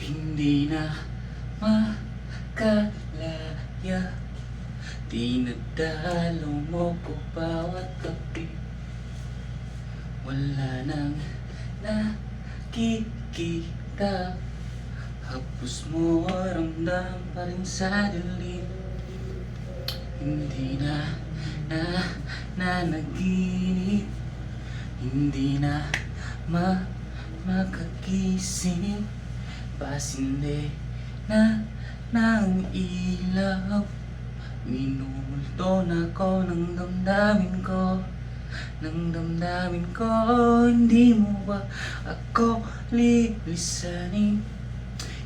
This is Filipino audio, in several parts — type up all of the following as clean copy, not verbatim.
Hindi na makalaya. Dinadalo mo ko bawat gabi. Wala nang nakikita. Hapos mo ramdam pa rin sa dilim. Hindi na nanaginip. Hindi na makagising. Pasinde na ng ilaw. Minumulto na ko ng damdamin ko. Ng damdamin ko. Hindi mo ba ako lilisanin?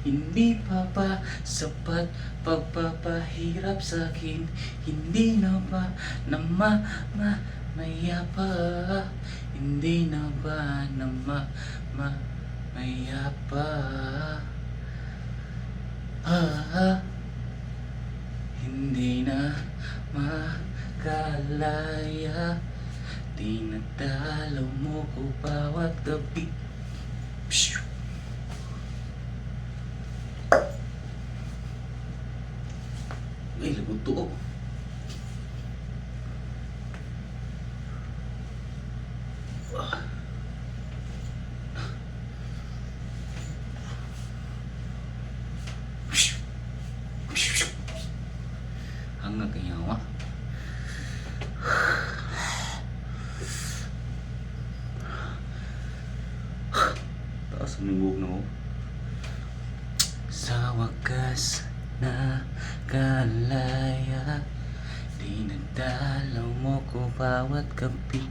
Hindi pa ba sapat pagpapahirap sa'kin? Hindi na ba maya pa? Hindi na ba maya pa? Hindi na makalaya. Dinadalaw mo ko bawat gabi. Pshh! Ay, lagot to oh. Hanggang kanyawa. Taas ang lingog na oh. Sa wakas na kalaya. Dinadalaw mo ko bawat gabi.